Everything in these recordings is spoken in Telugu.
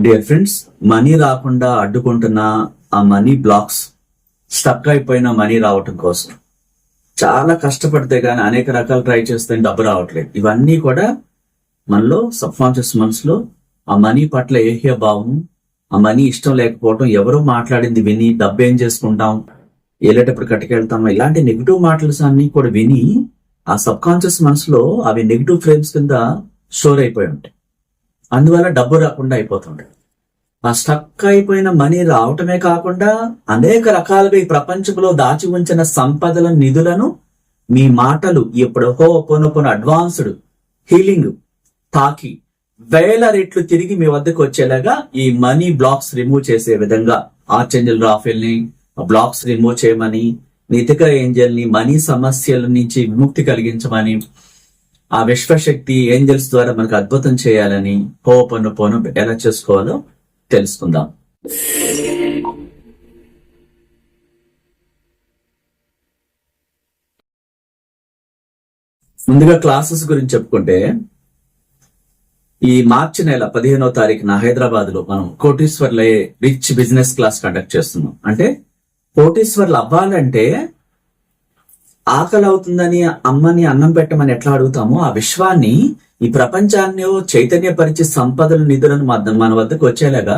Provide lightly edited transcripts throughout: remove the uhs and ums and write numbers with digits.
డియర్ ఫ్రెండ్స్, మనీ రాకుండా అడ్డుకుంటున్న ఆ మనీ బ్లాక్స్, స్టక్ అయిపోయిన మనీ రావటం కోసం చాలా కష్టపడితే గానీ అనేక రకాలు ట్రై చేస్తే డబ్బు రావట్లేదు. ఇవన్నీ కూడా మనలో సబ్ కాన్షియస్ మనసులో ఆ మనీ పట్ల ఏహ్య భావం, ఆ మనీ ఇష్టం లేకపోవడం, ఎవరో మాట్లాడింది విని డబ్బు ఏం చేసుకుంటాం, వెళ్ళేటప్పుడు కట్టుకెళ్తాం, ఇలాంటి నెగిటివ్ మాటలు అన్ని కూడా విని ఆ సబ్ కాన్షియస్ మనసులో అవి నెగిటివ్ ఫ్రేమ్స్ కింద స్టోర్ అయిపోయి ఉంటాయి. అందువల్ల డబ్బు రాకుండా అయిపోతుంటాయి. ఆ స్టక్ అయిపోయిన మనీ రావటమే కాకుండా అనేక రకాలుగా ఈ ప్రపంచంలో దాచి ఉంచిన సంపదల నిధులను మీ మాటలు ఇప్పుడు పోను అడ్వాన్స్డ్ హీలింగ్ తాకి వేల రెట్లు తిరిగి మీ వద్దకు వచ్చేలాగా ఈ మనీ బ్లాక్స్ రిమూవ్ చేసే విధంగా ఆర్చంజల్ రాఫెల్ ని బ్లాక్స్ రిమూవ్ చేయమని, నితిక ఏంజల్ ని మనీ సమస్యల నుంచి విముక్తి కలిగించమని, ఆ విశ్వశక్తి ఏంజల్స్ ద్వారా మనకు అద్భుతం చేయాలని పోను ఎలా చేసుకోవాలో తెలుసుకుందాం. ముందుగా క్లాసెస్ గురించి చెప్పుకుంటే, ఈ మార్చి నెల 15వ తారీఖున హైదరాబాద్ లో మనం కోటీశ్వర్లయ్యే రిచ్ బిజినెస్ క్లాస్ కండక్ట్ చేస్తున్నాం. అంటే కోటీశ్వర్లు అవ్వాలంటే ఆకలి అవుతుందని అమ్మని అన్నం పెట్టమని ఎట్లా అడుగుతామో, ఆ విశ్వాన్ని, ఈ ప్రపంచాన్ని చైతన్యపరిచే సంపదల నిధులను మన వద్దకు వచ్చేలాగా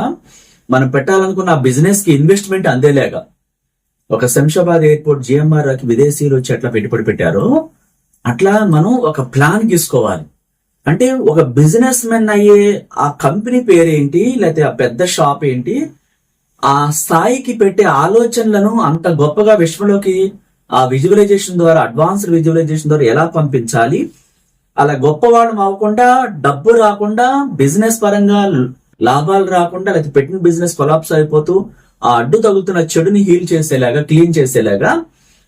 మనం పెట్టాలనుకున్న ఆ బిజినెస్ కి ఇన్వెస్ట్మెంట్ అందేలాగా ఒక శంషాబాద్ ఎయిర్పోర్ట్ జిఎంఆర్ కి విదేశీయులు వచ్చి ఎట్లా పెట్టుబడి పెట్టారో అట్లా మనం ఒక ప్లాన్ తీసుకోవాలి. అంటే ఒక బిజినెస్ మెన్ అయ్యే ఆ కంపెనీ పేరేంటి, లేకపోతే ఆ పెద్ద షాప్ ఏంటి, ఆ స్థాయికి పెట్టే ఆలోచనలను అంత గొప్పగా విశ్వంలోకి ఆ విజువలైజేషన్ ద్వారా, అడ్వాన్స్డ్ విజువలైజేషన్ ద్వారా ఎలా పంపించాలి, అలా గొప్పవాళ్ళం అవ్వకుండా, డబ్బు రాకుండా, బిజినెస్ పరంగా లాభాలు రాకుండా, లేకపోతే పెట్టిన బిజినెస్ కొలాప్స్ అయిపోతూ ఆ అడ్డు తగులుతున్న చెడుని హీల్ చేసేలాగా, క్లీన్ చేసేలాగా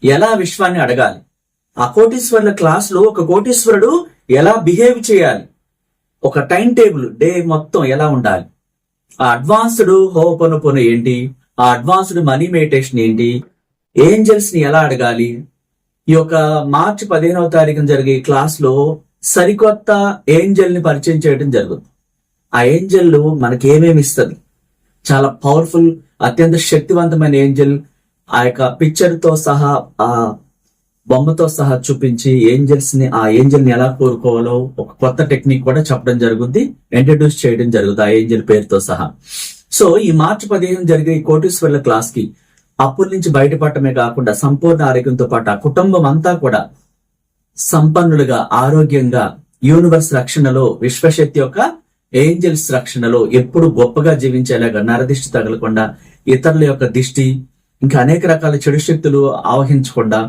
ఎలా విశ్వాన్ని అడగాలి. ఆ కోటీశ్వరుల క్లాస్ లో ఒక కోటీశ్వరుడు ఎలా బిహేవ్ చేయాలి, ఒక టైం టేబుల్, డే మొత్తం ఎలా ఉండాలి, ఆ అడ్వాన్స్డ్ హోపనొపొన ఏంటి, ఆ అడ్వాన్స్డ్ మనీ మెడిటేషన్ ఏంటి, ఏంజల్స్ ని ఎలా అడగాలి. ఈ యొక్క మార్చి 15వ తారీఖున జరిగే క్లాస్ లో సరికొత్త ఏంజల్ ని పరిచయం చేయడం జరుగుతుంది. ఆ ఏంజల్ మనకి ఏమేమి ఇస్తుంది, చాలా పవర్ఫుల్, అత్యంత శక్తివంతమైన ఏంజల్. ఆ యొక్క పిక్చర్ తో సహా, ఆ బొమ్మతో సహా చూపించి ఏంజల్స్ ని, ఆ ఏంజల్ ని ఎలా కోరుకోవాలో ఒక కొత్త టెక్నిక్ కూడా చెప్పడం జరుగుతుంది, ఇంట్రడ్యూస్ చేయడం జరుగుతుంది ఆ ఏంజల్ పేరుతో సహా. సో ఈ మార్చి 15 జరిగే ఈ కోటీశ్వర్ల క్లాస్ కి అప్పుల నుంచి బయటపడటమే కాకుండా సంపూర్ణ ఆరోగ్యంతో పాటు ఆ కుటుంబం అంతా కూడా సంపన్నులుగా, ఆరోగ్యంగా, యూనివర్స్ రక్షణలో, విశ్వశక్తి యొక్క ఏంజల్స్ రక్షణలో ఎప్పుడు గొప్పగా జీవించేలాగా, నరదిష్టి తగలకుండా, ఇతరుల యొక్క దిష్టి, ఇంకా అనేక రకాల చెడు శక్తులు ఆవహించకుండా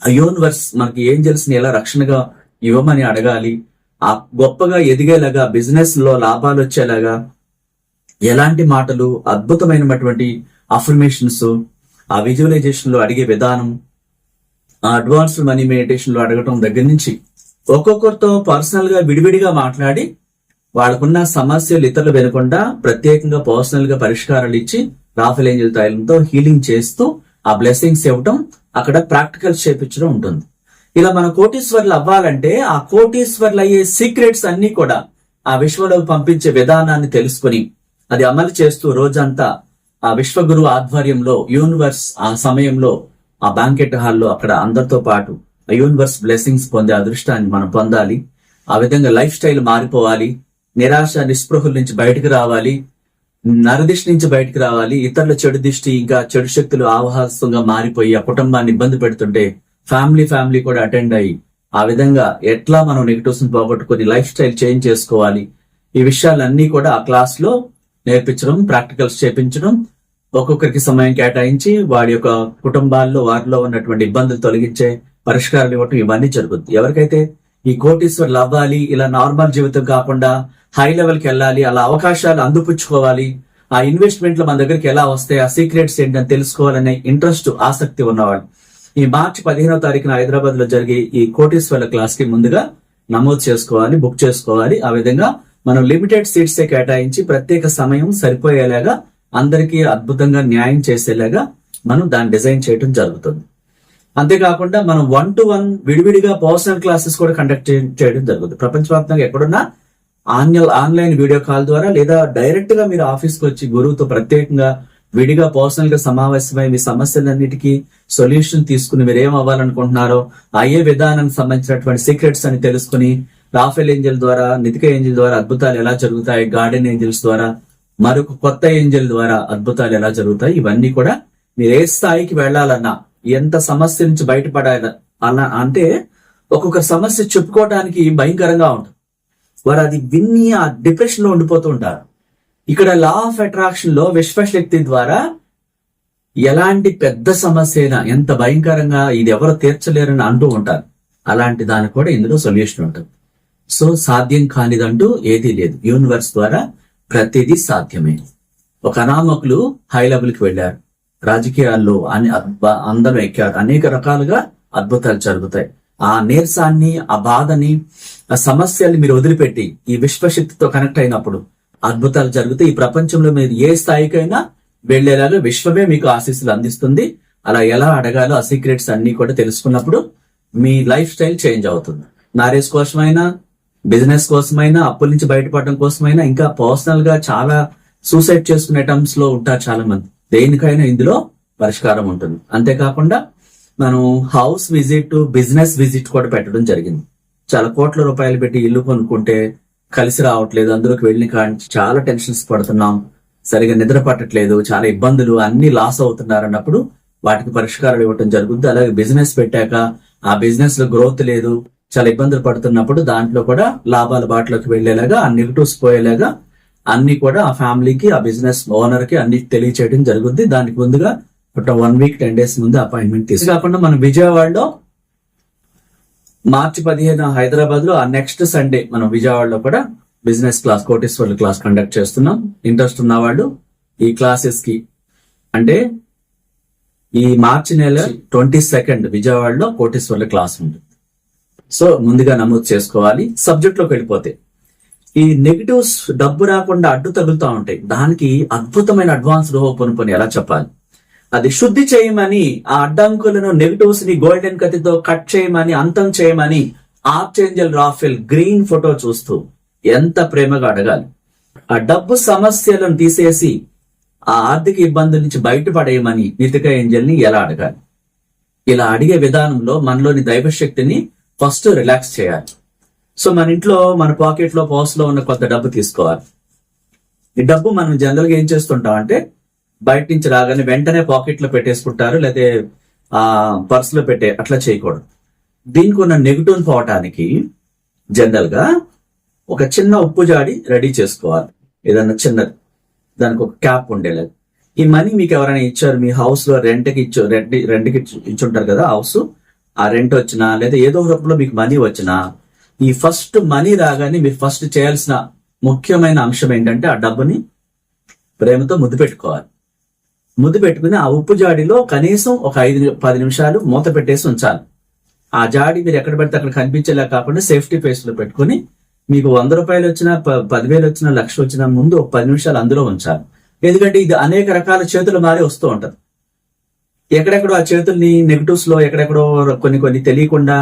ఆ యూనివర్స్ మనకి ఏంజల్స్ ని ఎలా రక్షణగా ఇవ్వమని అడగాలి. ఆ గొప్పగా ఎదిగేలాగా, బిజినెస్ లో లాభాలు వచ్చేలాగా ఎలాంటి మాటలు, అద్భుతమైనటువంటి అఫర్మేషన్స్, ఆ విజువలైజేషన్ లో అడిగే విధానం, ఆ అడ్వాన్స్డ్ మనీ మెడిటేషన్ లో అడగటం దగ్గర నుంచి ఒక్కొక్కరితో పర్సనల్ గా విడివిడిగా మాట్లాడి వాళ్ళకున్న సమస్యలు ఇతరులు వినకుండా ప్రత్యేకంగా పర్సనల్ గా పరిష్కారాలు ఇచ్చి రాఫెల్ ఏంజల్ తైలంతో హీలింగ్ చేస్తూ ఆ బ్లెస్సింగ్స్ ఇవ్వటం, అక్కడ ప్రాక్టికల్స్ చేపించడం ఉంటుంది. ఇలా మన కోటీశ్వర్లు అవ్వాలంటే ఆ కోటీశ్వర్లు అయ్యే సీక్రెట్స్ అన్ని కూడా ఆ విశ్వలోకి పంపించే విధానాన్ని తెలుసుకుని అది అమలు చేస్తూ రోజంతా ఆ విశ్వగురు ఆధ్వర్యంలో యూనివర్స్ ఆ సమయంలో ఆ బ్యాంకెట్ హాల్లో అక్కడ అందరితో పాటు ఆ యూనివర్స్ బ్లెస్సింగ్స్ పొందే అదృష్టాన్ని మనం పొందాలి. ఆ విధంగా లైఫ్ స్టైల్ మారిపోవాలి, నిరాశ నిస్పృహల నుంచి బయటకు రావాలి, నరదిష్టి నుంచి బయటకు రావాలి, ఇతరుల చెడు దిష్టి, ఇంకా చెడు శక్తులు ఆవాసంగా మారిపోయి ఆ కుటుంబాన్ని ఇబ్బంది పెడుతుంటే ఫ్యామిలీ కూడా అటెండ్ అయ్యి ఆ విధంగా ఎట్లా మనం నెగిటివ్స్ పోగొట్టుకుని లైఫ్ స్టైల్ చేంజ్ చేసుకోవాలి, ఈ విషయాలన్నీ కూడా ఆ క్లాస్ లో నేర్పించడం, ప్రాక్టికల్స్ చేపించడం, ఒక్కొక్కరికి సమయం కేటాయించి వాడి యొక్క కుటుంబాల్లో వారిలో ఉన్నటువంటి ఇబ్బందులు తొలగించే పరిష్కారాలు ఇవ్వటం, ఇవన్నీ జరుగుతుంది. ఎవరికైతే ఈ కోటీశ్వర్లు అవ్వాలి, ఇలా నార్మల్ జీవితం కాకుండా హై లెవెల్ కి వెళ్ళాలి, అలా అవకాశాలు అందిపుచ్చుకోవాలి, ఆ ఇన్వెస్ట్మెంట్లు మన దగ్గరికి ఎలా వస్తాయి, ఆ సీక్రెట్స్ ఏంటని తెలుసుకోవాలనే ఇంట్రెస్ట్, ఆసక్తి ఉన్నవాళ్ళు ఈ మార్చి 15వ తారీఖున హైదరాబాద్ లో జరిగే ఈ కోటీశ్వర్ల క్లాస్ కి ముందుగా నమోదు చేసుకోవాలి, బుక్ చేసుకోవాలి. ఆ విధంగా మనం లిమిటెడ్ సీట్స్ కేటాయించి ప్రత్యేక సమయం సరిపోయేలాగా, అందరికీ అద్భుతంగా న్యాయం చేసేలాగా మనం దాన్ని డిజైన్ చేయడం జరుగుతుంది. అంతేకాకుండా మనం 1-to-1 విడివిడిగా పర్సనల్ క్లాసెస్ కూడా కండక్ట్ చేయడం జరుగుతుంది. ప్రపంచవ్యాప్తంగా ఎక్కడున్నా ఆన్లైన్ వీడియో కాల్ ద్వారా లేదా డైరెక్ట్ గా మీరు ఆఫీస్కి వచ్చి గురువుతో ప్రత్యేకంగా విడిగా పర్సనల్ గా సమావేశమై మీ సమస్యలన్నిటికీ సొల్యూషన్ తీసుకుని మీరు ఏం అవ్వాలనుకుంటున్నారో అయ్యే విధానానికి సంబంధించినటువంటి సీక్రెట్స్ అని తెలుసుకుని రాఫెల్ ఏంజల్ ద్వారా, నితిక ఏంజల్ ద్వారా అద్భుతాలు ఎలా జరుగుతాయి, గార్డెన్ ఏంజల్స్ ద్వారా, మరొక కొత్త ఏంజల్ ద్వారా అద్భుతాలు ఎలా జరుగుతాయి, ఇవన్నీ కూడా మీరు ఏ స్థాయికి వెళ్లాలన్నా, ఎంత సమస్య నుంచి బయటపడాలి అలా అంటే ఒక్కొక్క సమస్య చెప్పుకోవడానికి భయంకరంగా ఉంటుంది. వారు అది విన్ని ఆ డిప్రెషన్ లో ఉండిపోతూ ఉంటారు. ఇక్కడ లా ఆఫ్ అట్రాక్షన్ లో విశ్వశక్తి ద్వారా ఎలాంటి పెద్ద సమస్య అయినా ఎంత భయంకరంగా ఇది ఎవరు తీర్చలేరని అంటూ ఉంటారు. అలాంటి దానికి కూడా ఇందులో సొల్యూషన్ ఉంటుంది. సో సాధ్యం కానిదంటూ ఏదీ లేదు. యూనివర్స్ ద్వారా ప్రతిదీ సాధ్యమే. ఒక అనామకులు హై లెవెల్ కి వెళ్ళారు, రాజకీయాల్లో అందరూ ఎక్కారు, అనేక రకాలుగా అద్భుతాలు జరుగుతాయి. ఆ నీరసాన్ని, ఆ బాధని, ఆ సమస్యల్ని మీరు వదిలిపెట్టి ఈ విశ్వశక్తితో కనెక్ట్ అయినప్పుడు అద్భుతాలు జరుగుతాయి. ఈ ప్రపంచంలో మీరు ఏ స్థాయికైనా వెళ్లేలాగా విశ్వమే మీకు ఆశీస్సులు అందిస్తుంది. అలా ఎలా అడగాలో ఆ సీక్రెట్స్ అన్ని కూడా తెలుసుకున్నప్పుడు మీ లైఫ్ స్టైల్ చేంజ్ అవుతుంది. మ్యారేజ్ కోసమైనా, బిజినెస్ కోసమైనా, అప్పుల నుంచి బయటపడడం కోసమైనా, ఇంకా పర్సనల్ గా చాలా సూసైడ్ చేసుకునే టర్మ్స్ లో ఉంటారు చాలా మంది. దేనికైనా ఇందులో పరిష్కారం ఉంటుంది. అంతేకాకుండా మనం హౌస్ విజిట్, బిజినెస్ విజిట్ కూడా పెట్టడం జరిగింది. చాలా కోట్ల రూపాయలు పెట్టి ఇల్లు కొనుక్కుంటే కలిసి రావట్లేదు, అందులోకి వెళ్ళి చాలా టెన్షన్స్ పడుతున్నాం, సరిగా నిద్ర పట్టట్లేదు, చాలా ఇబ్బందులు, అన్ని లాస్ అవుతున్నారు అన్నప్పుడు వాటికి పరిష్కారం ఇవ్వటం జరుగుతుంది. అలాగే బిజినెస్ పెట్టాక ఆ బిజినెస్ లో గ్రోత్ లేదు, చాలా ఇబ్బందులు పడుతున్నప్పుడు దాంట్లో కూడా లాభాల బాటలోకి వెళ్లేలాగా, ఆ నెగిటివ్స్ పోయేలాగా అన్ని కూడా ఆ ఫ్యామిలీకి, ఆ బిజినెస్ ఓనర్ కి అన్ని తెలియచేయడం జరుగుతుంది. దానికి ముందుగా ఒక 1 వీక్ 10 డేస్ ముందు అపాయింట్మెంట్ తీసుకు. కాకుండా మనం విజయవాడలో మార్చి 15 హైదరాబాద్ లో, ఆ నెక్స్ట్ సండే మనం విజయవాడలో కూడా బిజినెస్ క్లాస్, కోటీశ్వర్ల క్లాస్ కండక్ట్ చేస్తున్నాం. ఇంట్రెస్ట్ ఉన్న వాళ్ళు ఈ క్లాసెస్ కి, అంటే ఈ మార్చి నెల 22 విజయవాడలో కోటీశ్వర్ల క్లాస్ ఉంటుంది. సో ముందుగా నమోదు చేసుకోవాలి. సబ్జెక్ట్ లోకి వెళ్ళిపోతే ఈ నెగిటివ్స్ డబ్బు రాకుండా అడ్డు తగులుతూ ఉంటాయి. దానికి అద్భుతమైన అడ్వాన్స్ రూపొందుకొని ఎలా చెప్పాలి, అది శుద్ధి చేయమని, ఆ అడ్డంకులను, నెగిటివ్స్ ని గోల్డెన్ కత్తితో కట్ చేయమని, అంతం చేయమని ఆర్చేంజల్ రాఫెల్ గ్రీన్ ఫోటో చూస్తూ ఎంత ప్రేమగా అడగాలి. ఆ డబ్బు సమస్యలను తీసేసి ఆ ఆర్థిక ఇబ్బందుల నుంచి బయటపడేయమని నితిక ఏంజల్ ని ఎలా అడగాలి. ఇలా అడిగే విధానంలో మనలోని దైవశక్తిని ఫస్ట్ రిలాక్స్ చేయాలి. సో మన ఇంట్లో, మన పాకెట్ లో, పర్స్ లో ఉన్న కొంత డబ్బు తీసుకోవాలి. ఈ డబ్బు మనం జనరల్ గా ఏం చేస్తుంటాం అంటే బయట నుంచి రాగానే వెంటనే పాకెట్ లో పెట్టేసుకుంటారు, లేకపోతే ఆ పర్స్ లో అట్లా చేయకూడదు. దీనికి ఉన్న నెగిటివ్ పోవటానికి జనరల్ గా ఒక చిన్న ఉప్పు జాడి రెడీ చేసుకోవాలి. ఏదన్నా చిన్నది, దానికి ఒక క్యాప్ ఉండేలాగా. ఈ మనీ మీకు ఎవరైనా ఇచ్చారు, మీ హౌస్ లో రెంట్కి ఇచ్చుంటారు కదా హౌస్, ఆ రెంట్ వచ్చినా లేదా ఏదో రూపంలో మీకు మనీ వచ్చినా, ఈ ఫస్ట్ మనీ రాగానే మీరు ఫస్ట్ చేయాల్సిన ముఖ్యమైన అంశం ఏంటంటే ఆ డబ్బుని ప్రేమతో ముద్దు పెట్టుకోవాలి. ముద్దు పెట్టుకుని ఆ ఉప్పు జాడిలో కనీసం ఒక 5-10 నిమిషాలు మూత పెట్టేసి ఉంచాలి. ఆ జాడి మీరు ఎక్కడ పెడితే అక్కడ కనిపించేలా కాకుండా సేఫ్టీ ప్లేస్ లో పెట్టుకుని, మీకు 100 రూపాయలు వచ్చినా, 10,000 వచ్చినా, 1,00,000 వచ్చినా ముందు ఒక 10 నిమిషాలు అందులో ఉంచాలి. ఎందుకంటే ఇది అనేక రకాల చేతులు మారి వస్తూ ఉంటది. ఎక్కడెక్కడో ఆ చేతుల్ని నెగిటివ్స్ లో ఎక్కడెక్కడో కొన్ని తెలియకుండా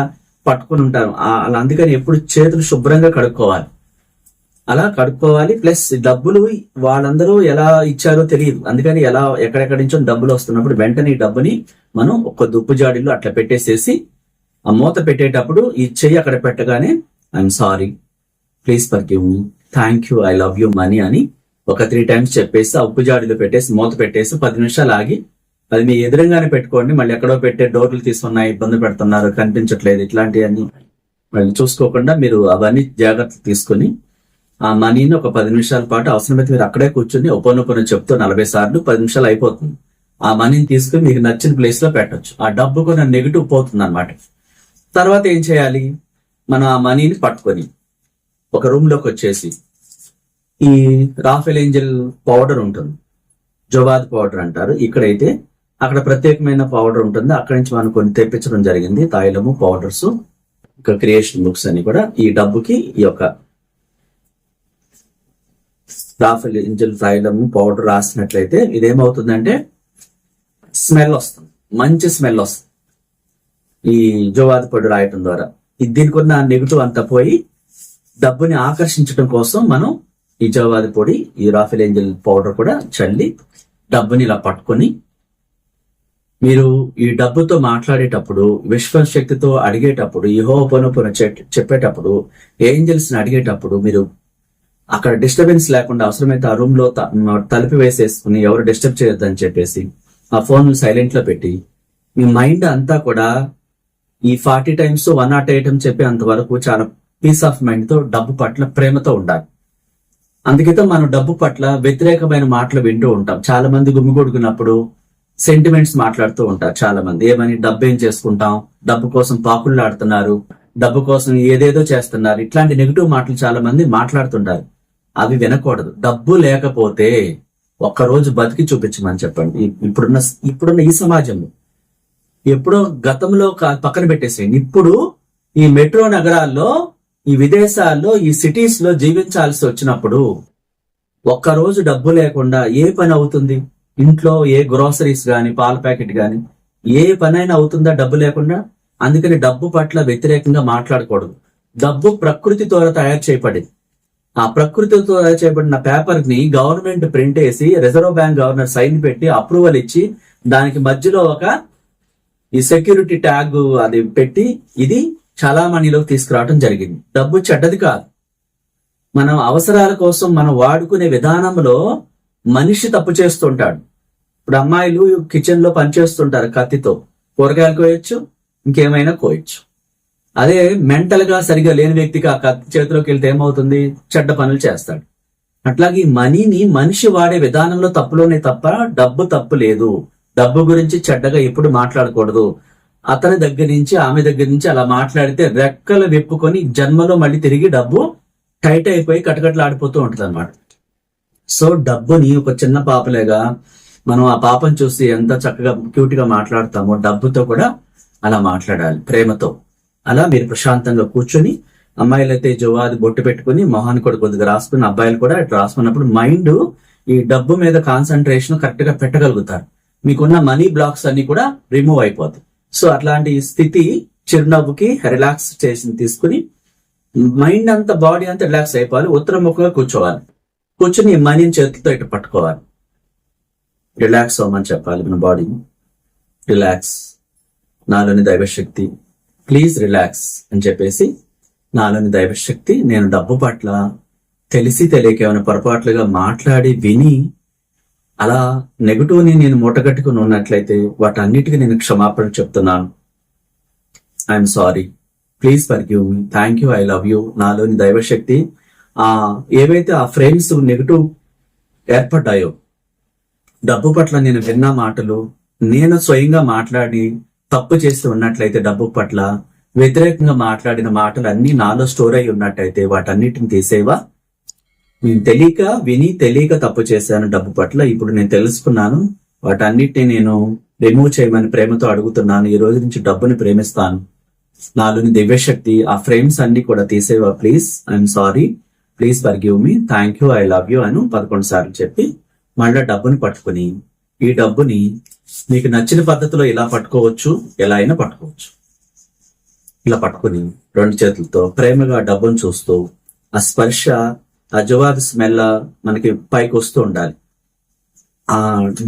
పట్టుకుని ఉంటారు. అలా అందుకని ఎప్పుడు చేతులు శుభ్రంగా కడుక్కోవాలి. అలా కడుక్కోవాలి. ప్లస్ డబ్బులు వాళ్ళందరూ ఎలా ఇచ్చారో తెలియదు, అందుకని ఎక్కడెక్కడి నుంచో డబ్బులు వస్తున్నప్పుడు వెంటనే ఈ డబ్బుని మనం ఒక దుప్పు జాడీలో అట్లా పెట్టేసేసి, ఆ మూత పెట్టేటప్పుడు ఈ చెయ్యి అక్కడ పెట్టగానే I'm sorry, please forgive me, thank you, I love you money అని ఒక 3 times చెప్పేసి ఆ ఉప్పు జాడీలో పెట్టేసి మూత పెట్టేసి 10 నిమిషాలు ఆగి, అది మీ ఎదురుగానే పెట్టుకోండి. మళ్ళీ ఎక్కడో పెట్టే డోర్లు తీసుకున్నాయి, ఇబ్బంది పెడుతున్నారు, కనిపించట్లేదు, ఇట్లాంటివన్నీ మళ్ళీ చూసుకోకుండా మీరు అవన్నీ జాగ్రత్తలు తీసుకుని ఆ మనీని ఒక 10 నిమిషాల పాటు అవసరమైతే మీరు అక్కడే కూర్చొని ఒప్పనొప్పని చెప్తూ 40 సార్లు 10 నిమిషాలు అయిపోతుంది. ఆ మనీని తీసుకుని మీకు నచ్చిన ప్లేస్ లో పెట్టొచ్చు. ఆ డబ్బు కూడా నెగిటివ్ పోతుంది అనమాట. తర్వాత ఏం చేయాలి, మనం ఆ మనీని పట్టుకొని ఒక రూమ్ లోకి వచ్చేసి ఈ రాఫెల్ ఏంజల్ పౌడర్ ఉంటుంది, జోబాద్ పౌడర్ అంటారు. ఇక్కడైతే అక్కడ ప్రత్యేకమైన పౌడర్ ఉంటుంది. అక్కడి నుంచి మనం కొన్ని తెప్పించడం జరిగింది, తైలము, పౌడర్స్, ఇంకా క్రియేషన్ బుక్స్ అని కూడా. ఈ డబ్బుకి ఈ యొక్క రాఫెల్ ఏంజల్ తైలము పౌడర్ రాసినట్లయితే ఇదేమవుతుందంటే స్మెల్ వస్తుంది, మంచి స్మెల్ వస్తుంది ఈ జోబాద్ పౌడర్ రాయటం ద్వారా. దీనికి ఉన్న నెగిటివ్ అంతా పోయి డబ్బుని ఆకర్షించడం కోసం మనం ఈ జవాది పొడి, ఈ రాఫెల్ ఏంజల్ పౌడర్ కూడా చల్లి డబ్బుని ఇలా పట్టుకొని మీరు ఈ డబ్బుతో మాట్లాడేటప్పుడు, విశ్వశక్తితో అడిగేటప్పుడు, ఈ హోపోనోపోనో చెప్పేటప్పుడు, ఏంజల్స్ ని అడిగేటప్పుడు మీరు అక్కడ డిస్టర్బెన్స్ లేకుండా అవసరమైతే ఆ రూమ్ లో తలుపు వేసేసుకుని ఎవరు డిస్టర్బ్ చేయొద్దని చెప్పేసి ఆ ఫోన్ సైలెంట్ లో పెట్టి మీ మైండ్ అంతా కూడా ఈ 40 times 108 అని చెప్పే అంతవరకు చాలా పీస్ ఆఫ్ మైండ్ తో డబ్బు పట్ల ప్రేమతో ఉండాలి. అందుకే మనం డబ్బు పట్ల వ్యతిరేకమైన మాటలు వింటూ ఉంటాం. చాలా మంది గుమిగొడుకున్నప్పుడు సెంటిమెంట్స్ మాట్లాడుతూ ఉంటారు. చాలా మంది ఏమని, డబ్బు ఏం చేసుకుంటాం, డబ్బు కోసం పాకుళ్ళు ఆడుతున్నారు, డబ్బు కోసం ఏదేదో చేస్తున్నారు, ఇట్లాంటి నెగిటివ్ మాటలు చాలా మంది మాట్లాడుతుంటారు. అవి వినకూడదు. డబ్బు లేకపోతే ఒక్కరోజు బతికి చూపించమని చెప్పండి. ఇప్పుడున్న ఈ సమాజంలో ఎప్పుడో గతంలో పక్కన పెట్టేసేయండి. ఇప్పుడు ఈ మెట్రో నగరాల్లో, ఈ విదేశాల్లో, ఈ సిటీస్ లో జీవించాల్సి వచ్చినప్పుడు ఒక్కరోజు డబ్బు లేకుండా ఏ పని అవుతుంది? ఇంట్లో ఏ గ్రోసరీస్ గాని, పాల ప్యాకెట్ గాని, ఏ పనైనా అవుతుందా డబ్బు లేకుండా? అందుకని డబ్బు పట్ల వ్యతిరేకంగా మాట్లాడకూడదు. డబ్బు ప్రకృతితో తయారు చేయబడింది. ఆ ప్రకృతితో తయారు చేయబడిన పేపర్ ని గవర్నమెంట్ ప్రింట్ వేసి, రిజర్వ్ బ్యాంక్ గవర్నర్ సైన్ పెట్టి అప్రూవల్ ఇచ్చి, దానికి మధ్యలో ఈ సెక్యూరిటీ ట్యాగ్ అది పెట్టి ఇది చలామణిలోకి తీసుకురావడం జరిగింది. డబ్బు చెడ్డది కాదు. మనం అవసరాల కోసం మనం వాడుకునే విధానంలో మనిషి తప్పు చేస్తుంటాడు. ఇప్పుడు అమ్మాయిలు కిచెన్ లో పనిచేస్తుంటారు, కత్తితో కూరగాయలు కోయొచ్చు, ఇంకేమైనా కోయొచ్చు. అదే మెంటల్ గా సరిగా లేని వ్యక్తికి ఆ కత్తి చేతిలోకి వెళ్తే ఏమవుతుంది? చెడ్డ పనులు చేస్తాడు. అట్లాగే ఈ మనీని మనిషి వాడే విధానంలో తప్పులోనే తప్ప డబ్బు తప్పు లేదు. డబ్బు గురించి చెడ్డగా ఎప్పుడు మాట్లాడకూడదు. అతని దగ్గర నుంచి, ఆమె దగ్గర నుంచి అలా మాట్లాడితే రెక్కలు విప్పుకొని జన్మలో మళ్ళీ తిరిగి డబ్బు టైట్ అయిపోయి కటకటలాడిపోతూ ఉంటుంది అన్నమాట. సో డబ్బుని ఒక చిన్న పాపలేగా మనం ఆ పాపను చూసి ఎంత చక్కగా క్యూట్ గా మాట్లాడతామో, డబ్బుతో కూడా అలా మాట్లాడాలి, ప్రేమతో. అలా మీరు ప్రశాంతంగా కూర్చొని, అమ్మాయిలైతే జవాది బొట్టు పెట్టుకుని మొహాన్ని కూడా కొద్దిగా రాసుకుని, అబ్బాయిలు కూడా ఇట్లా రాసుకున్నప్పుడు మైండ్ ఈ డబ్బు మీద కాన్సన్ట్రేషన్ కరెక్ట్ గా పెట్టగలుగుతారు. మీకున్న మనీ బ్లాక్స్ అన్ని కూడా రిమూవ్ అయిపోతాయి. సో అట్లాంటి స్థితి చిరునవ్వుకి రిలాక్స్ చేసి తీసుకుని మైండ్ అంతా, బాడీ అంతా రిలాక్స్ అయిపోవాలి. ఉత్తరముఖంగా కూర్చోవాలి. కూర్చుని మనీని చేతులతో ఇటు పట్టుకోవాలి. రిలాక్స్ అవ్వమని చెప్పాలి మన బాడీని. రిలాక్స్, నాలోని దైవశక్తి ప్లీజ్ రిలాక్స్ అని చెప్పేసి, నాలోని దైవశక్తి నేను డబ్బు పట్ల తెలిసి తెలియక ఏమైనా పొరపాట్లుగా మాట్లాడి విని అలా నెగటివ్ ని నేను మూటగట్టుకుని ఉన్నట్లయితే వాటన్నిటికీ నేను క్షమాపణ చెప్తున్నాను. I'm sorry, please forgive me, thank you, I love you. నాలోని దైవశక్తి ఏవైతే ఆ ఫ్రేమ్స్ నెగటివ్ ఏర్పడ్డాయో, డబ్బు పట్ల నేను విన్న మాటలు, నేను స్వయంగా మాట్లాడి తప్పు చేస్తూ ఉన్నట్లయితే, డబ్బు పట్ల వ్యతిరేకంగా మాట్లాడిన మాటలు అన్ని నాలో స్టోర్ అయి ఉన్నట్టయితే వాటన్నిటిని తీసేవా. నేను తెలియక తప్పు చేశాను డబ్బు పట్ల. ఇప్పుడు నేను తెలుసుకున్నాను. వాటన్నిటిని నేను రిమూవ్ చేయమని ప్రేమతో అడుగుతున్నాను. ఈ రోజు నుంచి డబ్బుని ప్రేమిస్తాను. నాలోని దివ్యశక్తి ఆ ఫ్రేమ్స్ అన్ని కూడా తీసేవా please. I'm sorry, please forgive me, thank you, I love you అని 11 సార్లు చెప్పి మళ్ళా డబ్బుని పట్టుకుని, ఈ డబ్బుని మీకు నచ్చిన పద్ధతిలో ఇలా పట్టుకోవచ్చు, ఎలా అయినా పట్టుకోవచ్చు. ఇలా పట్టుకుని 2 చేతులతో ప్రేమగా డబ్బును చూస్తూ, ఆ స్పర్శ, ఆ జవాది స్మెల్ మనకి పైకి వస్తూ ఉండాలి. ఆ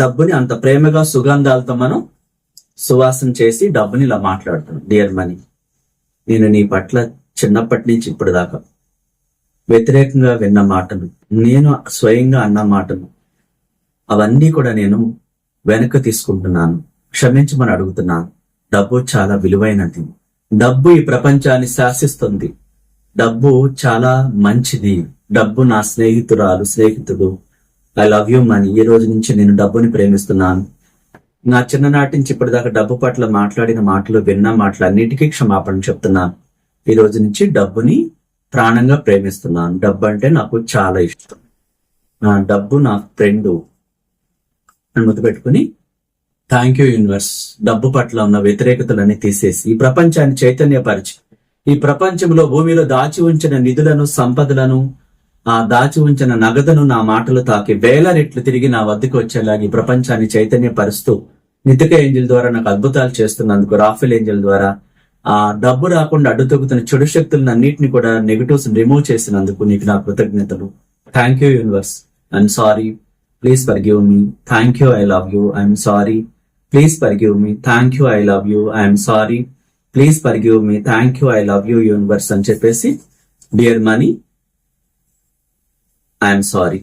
డబ్బుని అంత ప్రేమగా సుగంధాలతో మనం సువాసన చేసి డబ్బుని ఇలా మాట్లాడుతున్నాం. డియర్ మనీ, నేను నీ పట్ల చిన్నప్పటి నుంచి ఇప్పుడు దాకా వ్యతిరేకంగా విన్న మాటలు, నేను స్వయంగా అన్న మాటలు, అవన్నీ కూడా నేను వెనక్కి తీసుకుంటున్నాను. క్షమించమని అడుగుతున్నాను. డబ్బు చాలా విలువైనది. డబ్బు ఈ ప్రపంచాన్ని శాసిస్తుంది. డబ్బు చాలా మంచిది. డబ్బు నా స్నేహితుడు. I love you money. ఈ రోజు నుంచి నేను డబ్బుని ప్రేమిస్తున్నాను. నా చిన్ననాటి నుంచి ఇప్పటిదాకా డబ్బు పట్ల మాట్లాడిన మాటలు, విన్న మాటలు అన్నిటికీ క్షమాపణ చెప్తున్నాను. ఈ రోజు నుంచి డబ్బుని ప్రాణంగా ప్రేమిస్తున్నాను. డబ్బు అంటే నాకు చాలా ఇష్టం. నా డబ్బు నా ఫ్రెండ్ అని ముద్దు పెట్టుకుని, థ్యాంక్ యూ యూనివర్స్. డబ్బు పట్ల ఉన్న వ్యతిరేకతలన్నీ తీసేసి ఈ ప్రపంచాన్ని చైతన్యపరిచి, ఈ ప్రపంచంలో భూమిలో దాచి ఉంచిన నిధులను, సంపదలను, ఆ దాచి ఉంచిన నగదును నా మాటలు తాకి 1000 రెట్లు తిరిగి నా వద్దకు వచ్చేలాగా ఈ ప్రపంచాన్ని చైతన్యపరుస్తూ నితిక ఏంజల్ ద్వారా నాకు అద్భుతాలు చేస్తున్నందుకు, రాఫెల్ ఏంజల్ ద్వారా ఆ డబ్బు రాకుండా అడ్డుతొక్కుతున్న చెడు శక్తులను అన్నింటినీ కూడా నెగటివ్స్ రిమూవ్ చేసినందుకు నీకు నా కృతజ్ఞతలు. Thank you universe. I'm sorry, please forgive me. Thank you, I love you. I'm sorry, please forgive me. Thank you, I love you. I'm sorry, please forgive me. Thank you, I love you universe అని చెప్పేసి, dear money, I'm sorry,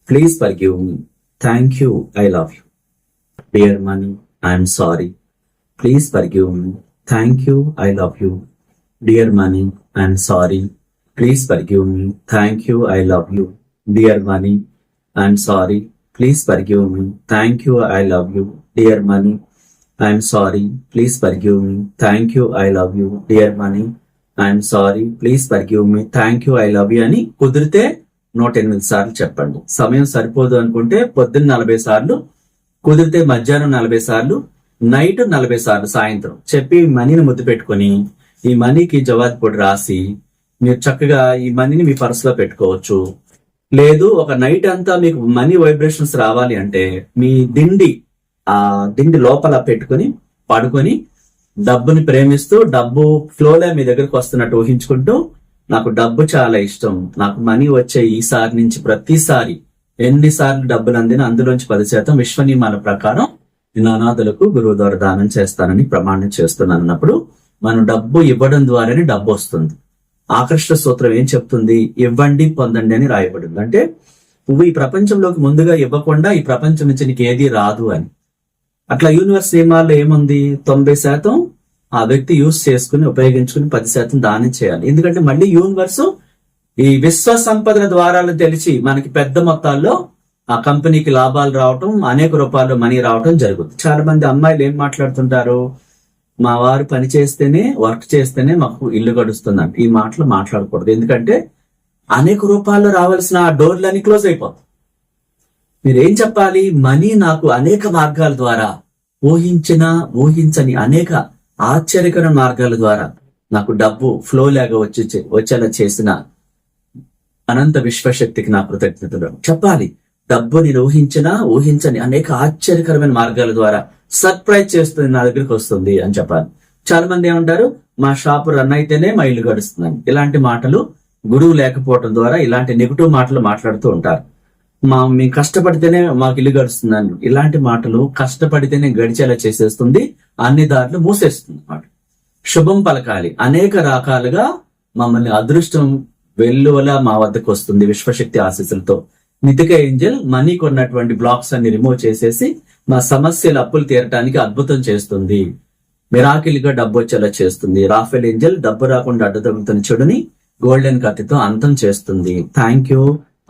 please forgive me. Thank you, I love you. Dear money, I'm sorry, please forgive me. Thank you, I love you. Dear money, I'm sorry, please forgive me. Thank you, I love you. Dear money, I'm sorry, please forgive me. Thank you, I love you. Dear money, I'm sorry, please forgive me. Thank you, I love you. Dear money, I'm sorry, please forgive me. Thank you, I love you అని కుదిరితే 108 సార్లు చెప్పండి. సమయం సరిపోదు అనుకుంటే పొద్దున్న 40 సార్లు, కుదిరితే మధ్యాహ్నం 40 సార్లు, నైట్ 40 సార్లు సాయంత్రం చెప్పి మనీని ముద్దు పెట్టుకొని ఈ మనీకి జవాబు పొడి రాసి మీరు చక్కగా ఈ మనీని మీ పర్సులో పెట్టుకోవచ్చు. లేదు ఒక నైట్ అంతా మీకు మనీ వైబ్రేషన్స్ రావాలి అంటే మీ దిండి లోపల పెట్టుకొని పడుకొని డబ్బుని ప్రేమిస్తూ డబ్బు ఫ్లోలో మీ దగ్గరకు వస్తున్నట్టు ఊహించుకుంటూ, నాకు డబ్బు చాలా ఇష్టం, నాకు మనీ వచ్చే ఈసారి నుంచి ప్రతిసారి ఎన్నిసార్లు డబ్బులు అందినా అందులోంచి 10% విశ్వనియమాల ప్రకారం నేను అనాథులకు గురువు ద్వారా దానం చేస్తానని ప్రమాణం చేస్తున్నాను అన్నప్పుడు మనం డబ్బు ఇవ్వడం ద్వారానే డబ్బు వస్తుంది. ఆకర్షణ సూత్రం ఏం చెప్తుంది? ఇవ్వండి పొందండి అని రాయబడింది. అంటే నువ్వు ఈ ప్రపంచంలోకి ముందుగా ఇవ్వకుండా ఈ ప్రపంచం నుంచి నీకు ఏది రాదు అని. అట్లా యూనివర్స్ నియమాల్లో ఏముంది? 90% ఆ వ్యక్తి యూజ్ చేసుకుని ఉపయోగించుకుని 10% దానం చేయాలి. ఎందుకంటే మళ్ళీ యూనివర్స్ ఈ విశ్వ సంపదల ద్వారాలు తెలిసి మనకి పెద్ద మొత్తాల్లో ఆ కంపెనీకి లాభాలు రావటం, అనేక రూపాయలు మనీ రావటం జరుగుతుంది. చాలా మంది అమ్మాయిలు ఏం మాట్లాడుతుంటారు? మా వారు పని చేస్తేనే, వర్క్ చేస్తేనే మాకు ఇల్లు గడుస్తుందంట. ఈ మాటలు మాట్లాడకూడదు. ఎందుకంటే అనేక రూపాయలు రావాల్సిన ఆ డోర్లన్నీ క్లోజ్ అయిపోతాయి. మీరేం చెప్పాలి? మనీ నాకు అనేక మార్గాల ద్వారా, ఊహించని అనేక ఆశ్చర్యకర మార్గాల ద్వారా నాకు డబ్బు ఫ్లో లాగా వచ్చేలా చేసిన అనంత విశ్వశక్తికి నా కృతజ్ఞతలు చెప్పాలి. డబ్బు నేను ఊహించని అనేక ఆశ్చర్యకరమైన మార్గాల ద్వారా సర్ప్రైజ్ చేస్తుంది, నా దగ్గరికి వస్తుంది అని చెప్పాలి. చాలా మంది ఏమంటారు? మా షాపు రన్ అయితేనే మా ఇల్లు గడుస్తుందని. ఇలాంటి మాటలు గురువు లేకపోవడం ద్వారా ఇలాంటి నెగిటివ్ మాటలు మాట్లాడుతూ ఉంటారు. మేము కష్టపడితేనే మాకు ఇల్లు గడుస్తుందని. ఇలాంటి మాటలు కష్టపడితేనే గడిచేలా చేసేస్తుంది, అన్ని దారులు మూసేస్తుంది అన్నమాట. శుభం పలకాలి. అనేక రకాలుగా మమ్మల్ని అదృష్టం వెల్లువలా మా వద్దకు వస్తుంది విశ్వశక్తి ఆశీస్సులతో. నితిక ఏంజల్ మనీకి ఉన్నటువంటి బ్లాక్స్ అన్ని రిమూవ్ చేసేసి మా సమస్యలు అప్పులు తీరటానికి అద్భుతం చేస్తుంది. మిరాకిల్ గా డబ్బు వచ్చేలా చేస్తుంది. రాఫెల్ ఏంజల్ డబ్బు రాకుండా అడ్డు తగులుతున్న చెడుని గోల్డెన్ కత్తితో అంతం చేస్తుంది. Thank you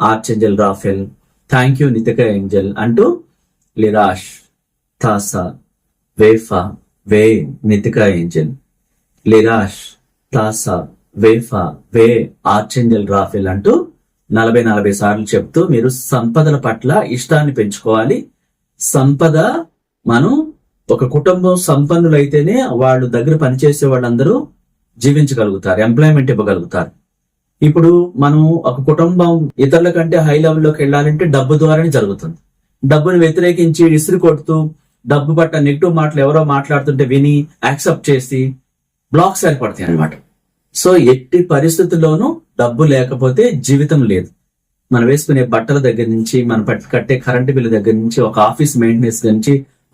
Arch Raphael. Thank you Nitika Angel అంటూ లిరాష్, తాసా, వేఫా, వే నితిక ఏంజల్, లిరాష్, తాసా, వేఫా, వే ఆర్చెంజల్ రాఫెల్ అంటూ 40 సార్లు చెప్తూ మీరు సంపదల పట్ల ఇష్టాన్ని పెంచుకోవాలి. సంపద, మనం ఒక కుటుంబం సంపన్నులైతేనే వాళ్ళు దగ్గర పనిచేసే వాళ్ళందరూ జీవించగలుగుతారు, ఎంప్లాయ్మెంట్ ఇవ్వగలుగుతారు. ఇప్పుడు మనం ఒక కుటుంబం ఇతరుల కంటే హై లెవెల్లోకి వెళ్ళాలంటే డబ్బు ద్వారానే జరుగుతుంది. డబ్బును వ్యతిరేకించి విసిరి కొడుతూ డబ్బు పట్ల నెగిటివ్ మాటలు ఎవరో మాట్లాడుతుంటే విని యాక్సెప్ట్ చేసి బ్లాక్స్ ఏర్పడతాయి అన్నమాట. సో ఎట్టి పరిస్థితుల్లోనూ డబ్బు లేకపోతే జీవితం లేదు. మనం వేసుకునే బట్టల దగ్గర నుంచి, మనం కట్టే కరెంటు బిల్లు దగ్గర నుంచి, ఒక ఆఫీస్ మెయింటెనెన్స్ నుంచి,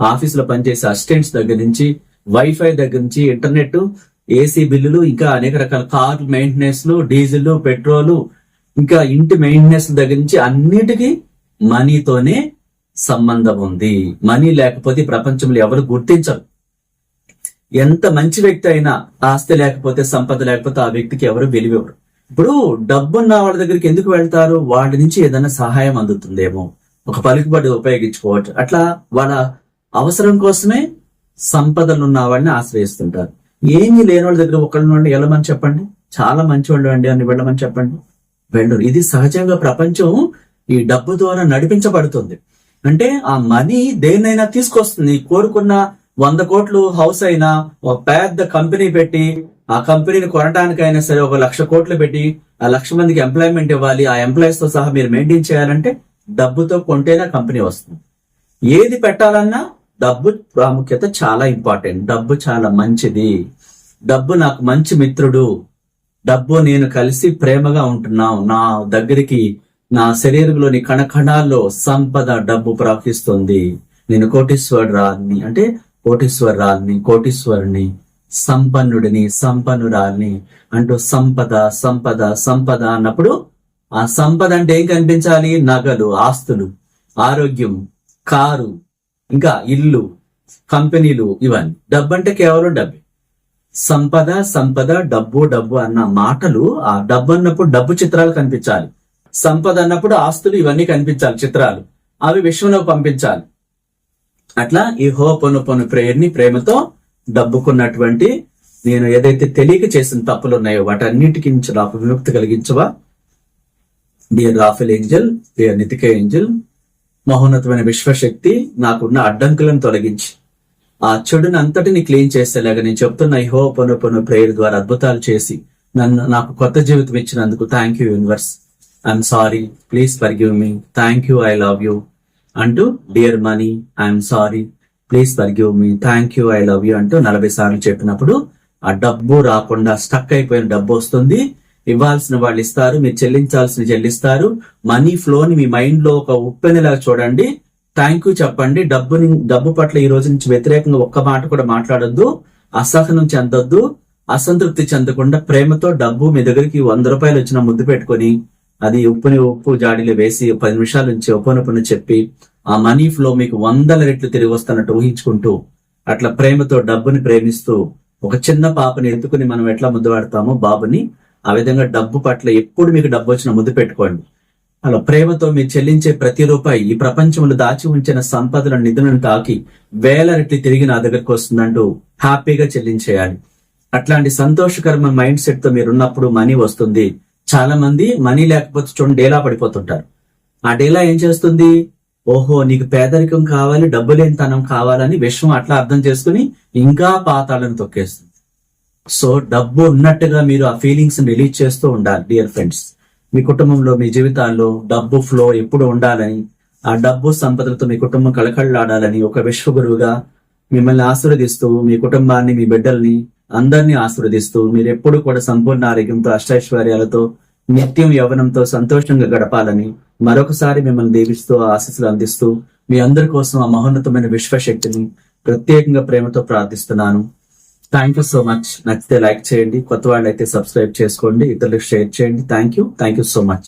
ఆఫీసులో పనిచేసే అసిస్టెంట్స్ దగ్గర నుంచి, వైఫై దగ్గర నుంచి, ఇంటర్నెట్, ఏసీ బిల్లులు, ఇంకా అనేక రకాల కార్లు మెయింటెనెన్స్, డీజిల్, పెట్రోలు, ఇంకా ఇంటి మెయింటెనెన్స్ దగ్గర నుంచి అన్నిటికీ మనీతోనే సంబంధం ఉంది. మనీ లేకపోతే ప్రపంచంలో ఎవరు గుర్తించరు. ఎంత మంచి వ్యక్తి అయినా ఆస్తి లేకపోతే, సంపద లేకపోతే ఆ వ్యక్తికి ఎవరు విలువెవరు. ఇప్పుడు డబ్బున్న వాళ్ళ దగ్గరికి ఎందుకు వెళ్తారు? వాళ్ళ నుంచి ఏదైనా సహాయం అందుతుందేమో, ఒక పలుకుబడి ఉపయోగించుకోవచ్చు. అట్లా వాళ్ళ అవసరం కోసమే సంపదలు ఉన్న వాళ్ళని ఆశ్రయిస్తుంటారు. ఏమీ లేని వాళ్ళ దగ్గర ఒకళ్ళని వెళ్ళమని చెప్పండి, చాలా మంచి వాళ్ళు అండి అని వెళ్ళమని చెప్పండి, వెళ్ళరు. ఇది సహజంగా ప్రపంచం ఈ డబ్బు ద్వారా నడిపించబడుతుంది. అంటే ఆ మనీ దేన్నైనా తీసుకొస్తుంది. కోరుకున్న 100 కోట్లు హౌస్ అయినా, ఒక పెద్ద కంపెనీ పెట్టి ఆ కంపెనీని కొనడానికైనా సరే 1,00,000 కోట్లు పెట్టి ఆ 1,00,000 మందికి ఎంప్లాయ్మెంట్ ఇవ్వాలి, ఆ ఎంప్లాయీస్ తో సహా మీరు మెయింటైన్ చేయాలంటే డబ్బుతో కొంటేనే కంపెనీ వస్తుంది. ఏది పెట్టాలన్నా డబ్బు ప్రాముఖ్యత చాలా ఇంపార్టెంట్. డబ్బు చాలా మంచిది. డబ్బు నాకు మంచి మిత్రుడు, డబ్బు నేను కలిసి ప్రేమగా ఉంటున్నాం, నా దగ్గరికి నా శరీరంలోని కణకణాల్లో సంపద డబ్బు ప్రవహిస్తుంది, నేను కోటీశ్వరురాల్ని అంటే కోటీశ్వరురాల్ని, కోటీశ్వరుని, సంపన్నుడిని, సంపన్నురాల్ని అంటూ సంపద సంపద సంపద అన్నప్పుడు ఆ సంపద అంటే ఏం కనిపించాలి? నగలు, ఆస్తులు, ఆరోగ్యం, కారు, ఇంకా ఇల్లు, కంపెనీలు, ఇవన్నీ. డబ్బు అంటే కేవలం డబ్బే. సంపద సంపద, డబ్బు డబ్బు అన్న మాటలు, ఆ డబ్బు అన్నప్పుడు డబ్బు చిత్రాలు కనిపించాలి, సంపద అన్నప్పుడు ఆస్తులు ఇవన్నీ కనిపించాలి చిత్రాలు, అవి విశ్వంలో పంపించాలి. అట్లా ఈ హోపోనోపోనో ప్రేయర్ ని ప్రేమతో డబ్బుకున్నటువంటి నేను ఏదైతే తెలియక చేసిన తప్పులు ఉన్నాయో వాటన్నిటికి నాకు విముక్తి కలిగించవా dear Rafale Angel, dear నితిక Angel. మహోన్నతమైన విశ్వశక్తి నాకున్న అడ్డంకులను తొలగించి ఆ చెడుని అంతటిని క్లీన్ చేసేలాగా నేను చెప్తున్న ఈ హోపోనోపోనో ప్రేయర్ ద్వారా అద్భుతాలు చేసి నాకు కొత్త జీవితం ఇచ్చినందుకు thank you universe, I'm sorry, please forgive me, thank you, I love you అంటూ dear money, I'm sorry, please forgive me, thank you, I love you అంటూ 40 సార్లు చెప్పినప్పుడు ఆ డబ్బు రాకుండా స్టక్ అయిపోయిన డబ్బు వస్తుంది. ఇవ్వాల్సిన వాళ్ళు ఇస్తారు, మీరు చెల్లించాల్సిన చెల్లిస్తారు. మనీ ఫ్లోని మీ మైండ్ లో ఒక ఉప్పెనలాగా చూడండి. థ్యాంక్ యూ చెప్పండి. డబ్బు పట్ల ఈ రోజు నుంచి వ్యతిరేకంగా ఒక్క మాట కూడా మాట్లాడొద్దు, అసహనం చెందొద్దు, అసంతృప్తి చెందకుండా ప్రేమతో డబ్బు మీ దగ్గరికి 100 రూపాయలు వచ్చిన ముద్దు పెట్టుకొని అది ఉప్పు జాడీలో వేసి 10 నిమిషాల నుంచి ఒప్పనొప్పును చెప్పి ఆ మనీ ఫ్లో మీకు 100 రెట్లు తిరిగి వస్తున్నట్టు ఊహించుకుంటూ అట్లా ప్రేమతో డబ్బుని ప్రేమిస్తూ ఒక చిన్న పాపని ఎత్తుకుని మనం ఎట్లా ముద్దు పెడతామో బాబుని, ఆ విధంగా డబ్బు పట్ల ఎప్పుడు మీకు డబ్బు వచ్చిన ముద్దు పెట్టుకోండి. అలా ప్రేమతో మీరు చెల్లించే ప్రతి రూపాయి ఈ ప్రపంచంలో దాచి ఉంచిన సంపదల నిధులను తాకి 1000 రెట్లు తిరిగి నా దగ్గరకు వస్తుందంటూ హ్యాపీగా చెల్లించేయాలి. అట్లాంటి సంతోషకరమైన మైండ్ సెట్ తో మీరున్నప్పుడు మనీ వస్తుంది. చాలా మంది మనీ లేకపోతే చూడండి డేలా పడిపోతుంటారు. ఆ డేలా ఏం చేస్తుంది? ఓహో నీకు పేదరికం కావాలి, డబ్బు లేనితనం కావాలని విశ్వం అట్లా అర్థం చేసుకుని ఇంకా పాతాళను తొక్కేస్తుంది. సో డబ్బు ఉన్నట్టుగా మీరు ఆ ఫీలింగ్స్ రిలీజ్ చేస్తూ ఉండాలి డియర్ ఫ్రెండ్స్. మీ కుటుంబంలో మీ జీవితాల్లో డబ్బు ఫ్లో ఎప్పుడు ఉండాలని, ఆ డబ్బు సంపదలతో మీ కుటుంబం కళకళలాడాలని ఒక విశ్వగురువుగా మిమ్మల్ని ఆశీర్వదిస్తూ మీ కుటుంబాన్ని, మీ బిడ్డల్ని అందరినీ ఆశీర్వదిస్తూ మీరు ఎప్పుడు కూడా సంపూర్ణ ఆరోగ్యంతో, అష్టైశ్వర్యాలతో, నిత్యం యవ్వనంతో సంతోషంగా గడపాలని మరొకసారి మిమ్మల్ని దీవిస్తూ ఆశీస్సులు అందిస్తూ మీ అందరి కోసం ఆ మహోన్నతమైన విశ్వశక్తిని ప్రత్యేకంగా ప్రేమతో ప్రార్థిస్తున్నాను. Thank you so much. నచ్చితే లైక్ చేయండి, కొత్త వాళ్ళు అయితే సబ్స్క్రైబ్ చేసుకోండి, ఇతరులకు షేర్ చేయండి. Thank you so much.